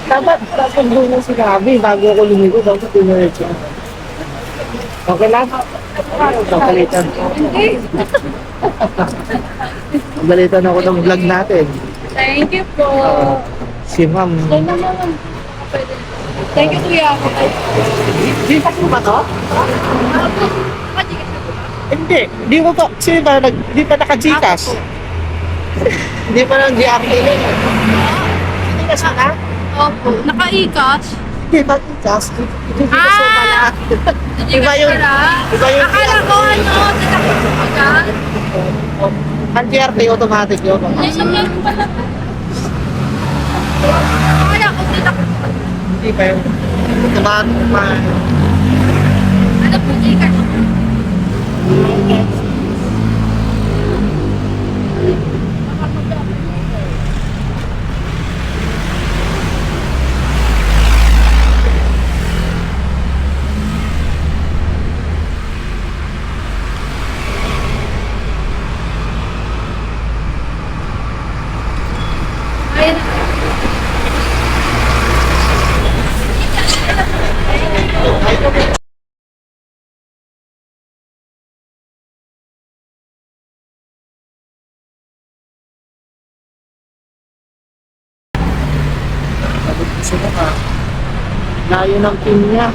Dapat muna sinabi bago ako lumigo, dapat pinulit siya. Okay lang? Pagalitan. Pagalitan ako ng vlog natin. Thank you po. Si ma'am. Thank you, ma'am. Thank you, kuya. Di pa po ba to? Hindi. Di mo pa. Sino ba? Di pa naka-Gcash? Hindi pa nang deactivate. Hindi ka sana? Opo. Naka-e-cash? Hindi pa Gcash. Hindi ka sana pala. Iba yung... Iba yung... Akala ko tatakot ko agad. Ang GRT automatic yun. Ay, sabihan ko pala. Akala ko tatakot ko. Hindi pa yun. Automatic pa. Ano po, e-cash? Ayun. Layo ng pin niya.